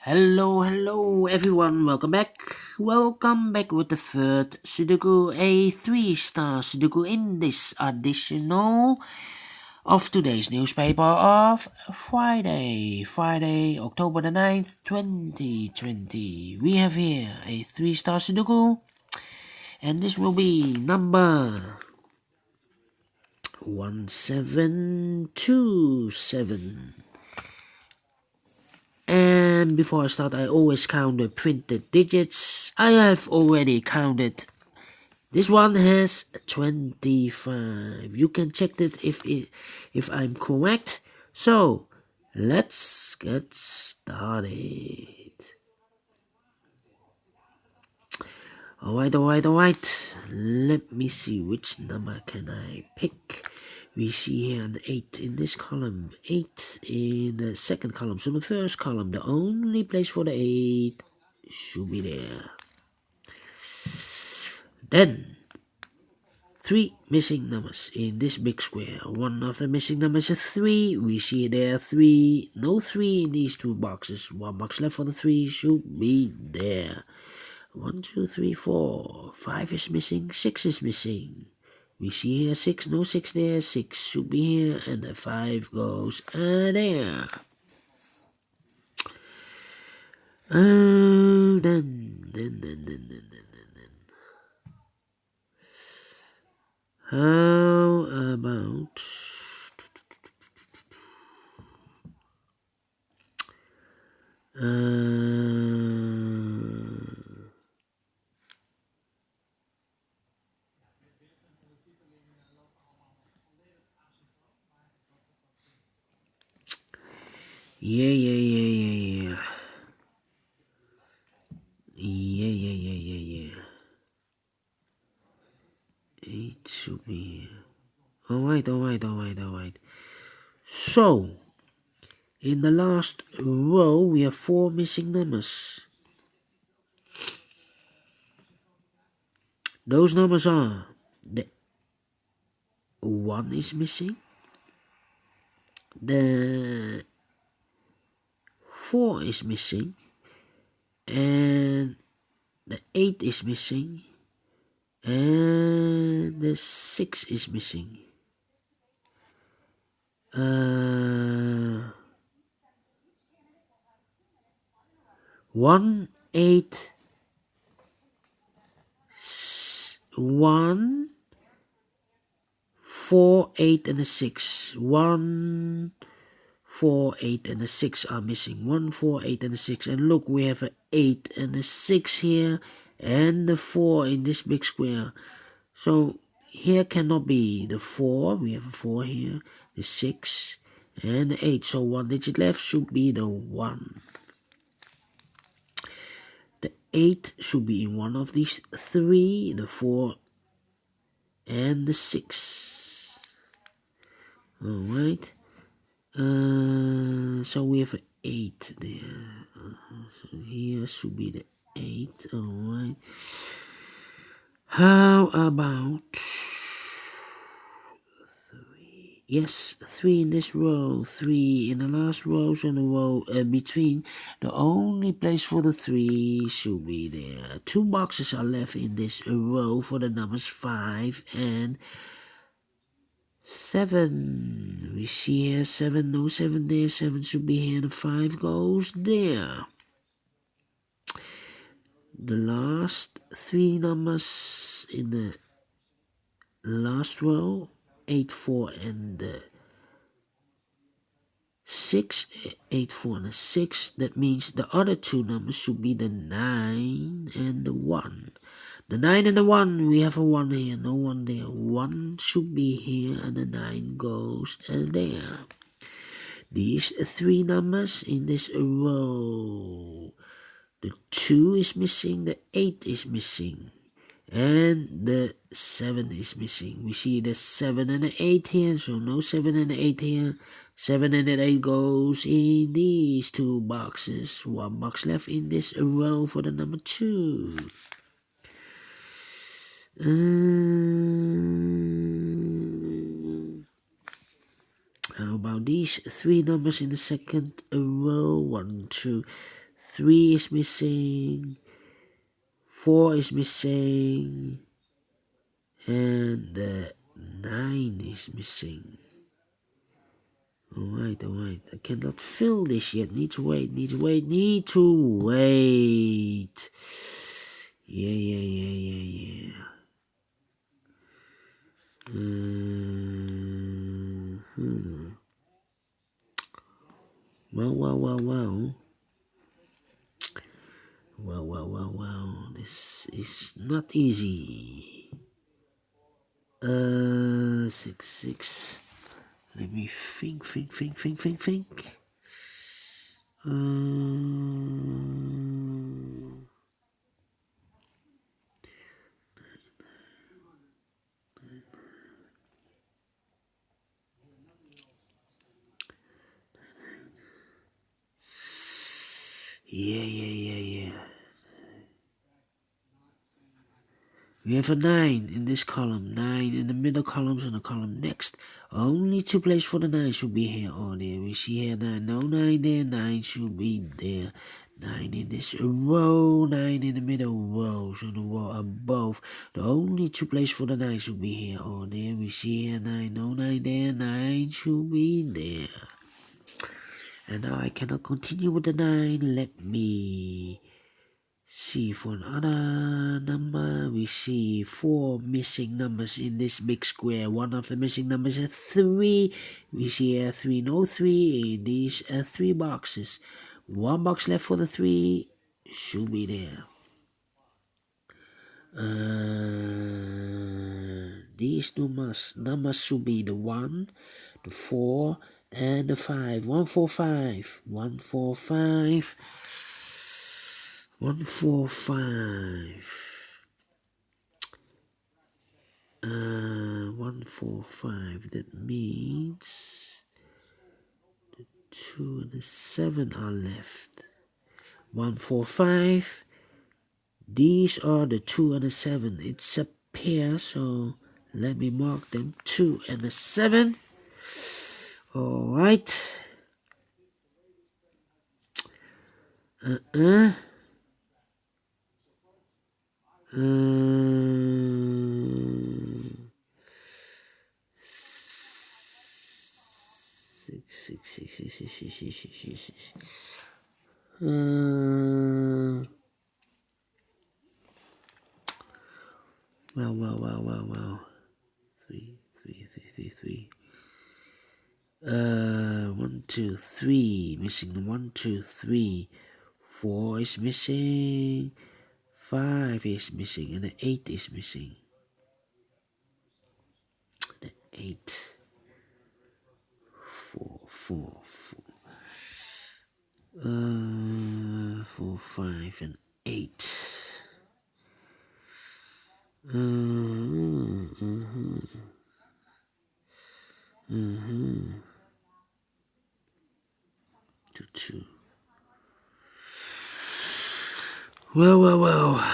Hello everyone, welcome back. Welcome back with the third Sudoku, a 3-star Sudoku in this additional of today's newspaper of Friday, October the 9th, 2020. We have here a 3-star Sudoku, and this will be number 1727. And before I start, I always count the printed digits. I have already counted. This one has 25. You can check it if I'm correct. So let's get started. Alright. Let me see which number can I pick. We see here an 8 in this column, 8 in the second column. So the first column, the only place for the 8 should be there. Then 3 missing numbers in this big square. One of the missing numbers is a 3. We see there 3. No 3 in these two boxes. One box left for the 3 should be there. 1, 2, 3, 4. 5 is missing. 6 is missing. We see here 6. No 6 there. 6 should be here. And the 5 goes there. How about Yeah. 8 should be here. Alright. So, in the last row, we have 4 missing numbers. Those numbers are the 1 is missing, the 4 is missing, and the 8 is missing, and the 6 is missing. 1, 8, 1, 4, 8, and a 6. 1, 4, 8, and a 6 are missing. 1, 4, 8, and a 6. And look, we have an 8 and a 6 here, and the 4 in this big square. So here cannot be the 4. We have a 4 here, the 6, and the 8. So one digit left should be the 1. The 8 should be in one of these 3, the 4, and the 6. Alright. So we have an 8 there. So here should be the 8. Alright. How about 3? Yes, 3 in this row, 3 in the last rows and the row between. The only place for the 3 should be there. 2 boxes are left in this row for the numbers 5 and 7. We see here 7, no 7 there, 7 should be here, the 5 goes there. The last 3 numbers in the last row, 8, 4, and 6, 8, 4, and 6. That means the other 2 numbers should be the 9 and the 1. The 9 and the 1, we have a 1 here, no 1 there. 1 should be here, and the 9 goes there. These 3 numbers in this row. The 2 is missing, the 8 is missing, and the 7 is missing. We see the 7 and the 8 here, so no 7 and the 8 here. 7 and the 8 goes in these 2 boxes. 1 box left in this row for the number 2. How about these 3 numbers in the second row? 1, 2, 3 is missing, 4 is missing, and the 9 is missing. Alright, I cannot fill this yet. Need to wait. Yeah. Well. This is not easy. 6. Let me think. Yeah. We have a 9 in this column, 9 in the middle columns and the column next. Only 2 places for the 9 should be here or there. We see here 9, no 9 there, 9 should be there. 9 in this row, 9 in the middle row, so the row above. The only 2 places for the 9 should be here or there. We see here 9, no 9 there, 9 should be there. And now I cannot continue with the 9. Let me see for another number. We see 4 missing numbers in this big square. One of the missing numbers is 3. We see here 3, no 3 in these 3 boxes. 1 box left for the 3 should be there. These numbers should be the 1, the 4, and the 5. 145. 145. 145. That means the 2 and the 7 are left. 145. These are the 2 and the 7. It's a pair, so let me mark them. 2 and the 7. Alright. 6. Well. 3. 1, 2, 3. Missing 1, 2, 3. 4 is missing. 5 is missing. And the 8 is missing. The 8. 4. 4, 5, and 8. 2. Well.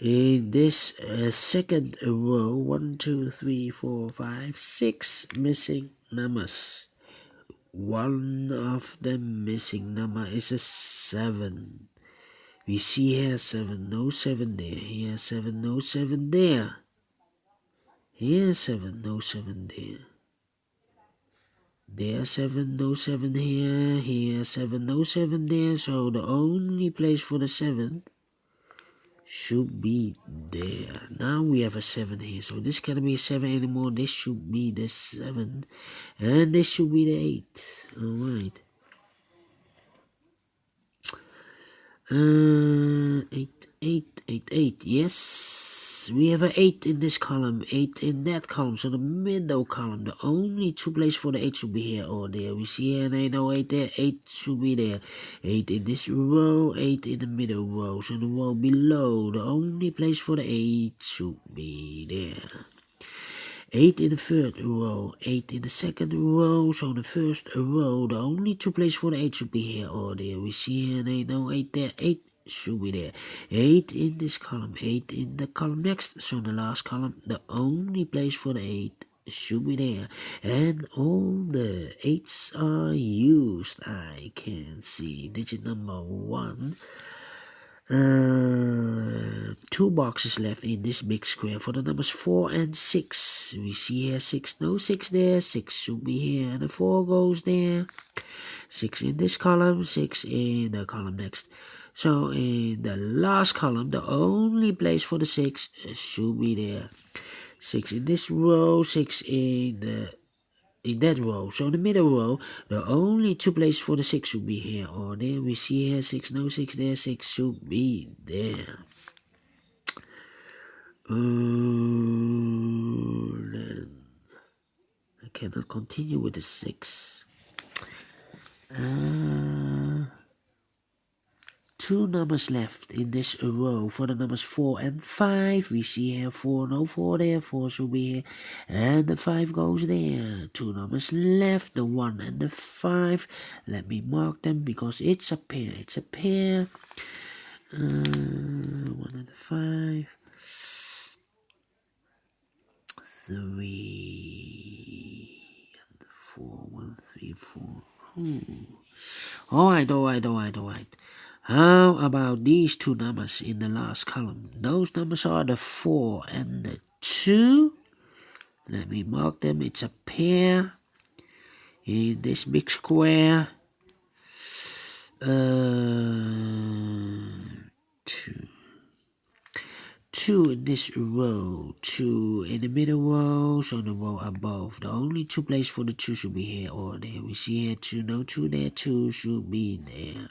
In this second row, 1, 2, 3, 4, 5, 6 missing numbers. One of the missing number is a 7. We see here 7, no 7 there. Here 7, no 7 there. Here 7, no 7 there. There 7, no 7 here. Here 7, no 7 there. So the only place for the 7 should be there. Now we have a 7 here. So this cannot be a 7 anymore. This should be the 7. And this should be the 8. Alright. 8. Yes, we have an 8 in this column, 8 in that column. So the middle column, the only 2 places for the 8 should be here or there. We see here, and I know 8 there, 8 should be there. 8 in this row, 8 in the middle row. So the row below, the only place for the 8 should be there. 8 in the third row, 8 in the second row. So the first row, the only 2 places for the 8 should be here or there. We see here, and I know 8 there, 8 should be there. 8 in this column, 8 in the column next. So the last column, the only place for the 8 should be there. And all the 8s are used. I can see digit number 1. 2 boxes left in this big square for the numbers 4 and 6. We see here 6, no 6 there, 6 should be here, and the 4 goes there. 6 in this column, 6 in the column next. So in the last column, the only place for the 6 should be there. 6 in this row, 6 in that row. So in the middle row, the only 2 places for the 6 should be here or there. We see here 6, no 6 there, 6 should be there. Then I cannot continue with the 6. 2 numbers left in this row for the numbers 4 and 5. We see here 4, no 4 there, 4 should be here, and the 5 goes there. 2 numbers left, the 1 and the 5. Let me mark them because it's a pair. It's a pair. 1 and the 5. 3 and the 4. 1, 3, 4. Alright. How about these 2 numbers in the last column? Those numbers are the 4 and the 2. Let me mark them. It's a pair in this big square. 2 in this row, 2 in the middle row, so the row above. The only 2 places for the 2 should be here or there. We see here 2, no 2 there, 2 should be there.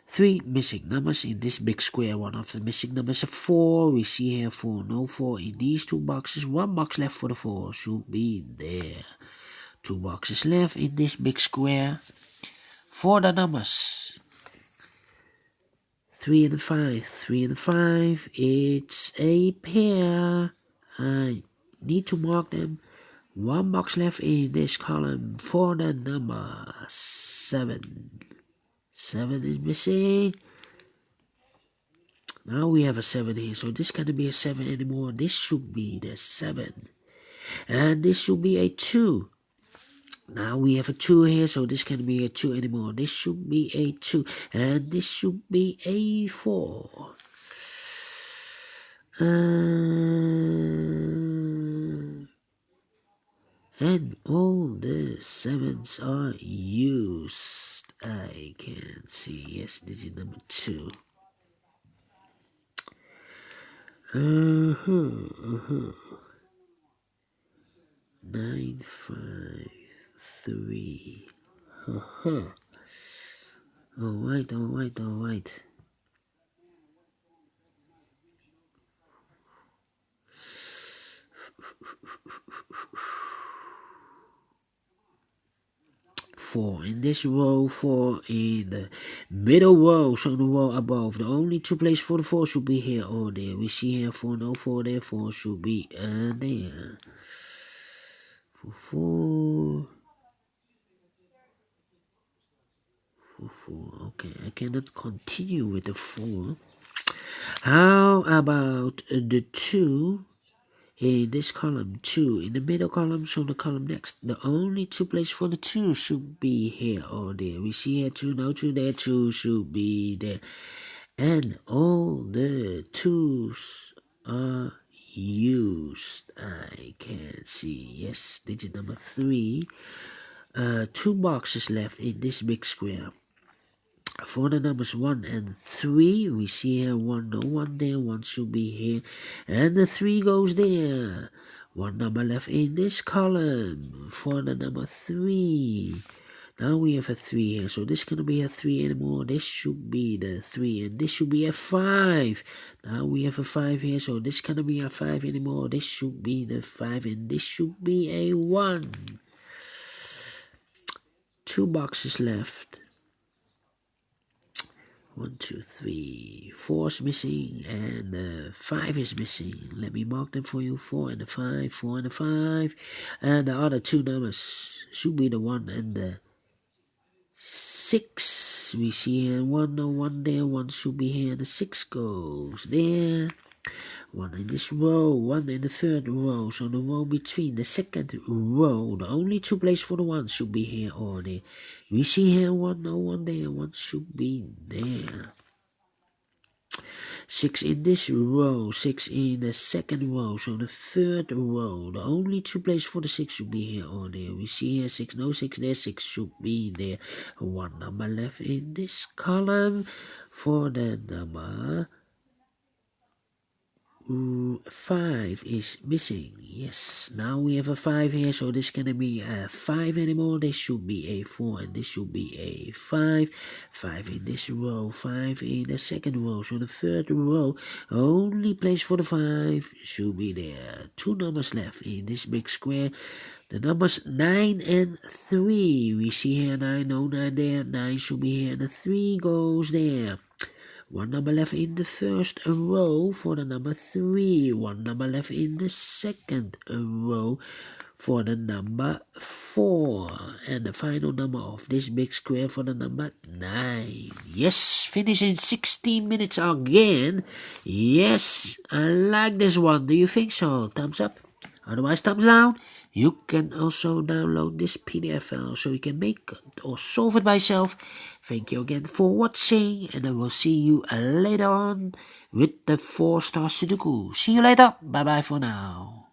3 missing numbers in this big square. One of the missing numbers is 4. We see here 4, no 4 in these 2 boxes. 1 box left for the 4 should be there. 2 boxes left in this big square for the numbers 3 and 5. 3 and 5. It's a pair. I need to mark them. 1 box left in this column for the number 7. 7 is missing. Now we have a 7 here, so this can't be a 7 anymore. This should be the 7. And this should be a 2. Now we have a 2 here, so this can't be a 2 anymore. This should be a 2. And this should be a 4. And all the 7s are used. I can see. Yes, this is number 2. 9, 5, 3. Alright. 4 in this row, 4 in the middle row, so the row above. The only 2 places for the 4 should be here or there. We see here 4, no 4 there, 4 should be there. 4. Okay, I cannot continue with the 4. How about the 2 in this column? 2 in the middle column, so the column next. The only 2 places for the 2 should be here or there. We see here 2, no 2 there, 2 should be there. And all the 2s are used. I can see. Yes, digit number 3. 2 boxes left in this big square. For the numbers 1 and 3, we see here 1, no 1 there, 1 should be here, and the 3 goes there. 1 number left in this column for the number 3. Now we have a 3 here, so this cannot be a 3 anymore. This should be the 3, and this should be a 5. Now we have a 5 here, so this cannot be a 5 anymore. This should be the 5, and this should be a 1. 2 boxes left. 1, 2, 3, 4 is missing, and 5 is missing. Let me mark them for you. 4 and the 5, 4 and the 5, and the other 2 numbers should be the 1 and the 6. We see here 1, no 1 there, 1 should be here, the 6 goes there. 1 in this row, 1 in the third row, so the row between the second row, the only 2 places for the 1 should be here or there. We see here 1, no 1 there, 1 should be there. 6 in this row, 6 in the second row, so the third row, the only 2 places for the 6 should be here or there. We see here 6, no 6 there, 6 should be there. 1 number left in this column for the number 5 is missing. Yes, now we have a 5 here, so this cannot be a 5 anymore. This should be a 4 and this should be a 5. 5 in this row, 5 in the second row, so the third row, only place for the 5 should be there. 2 numbers left in this big square. The numbers 9 and 3. We see here 9, no 9 there, 9 should be here, and the 3 goes there. 1 number left in the first row for the number 3. 1 number left in the second row for the number 4. And the final number of this big square for the number 9. Yes, finish in 16 minutes again. Yes, I like this one. Do you think so? Thumbs up. Otherwise, thumbs down. You can also download this PDF file so you can make or solve it by yourself. Thank you again for watching, and I will see you later on with the 4 Stars Sudoku. See you later. Bye bye for now.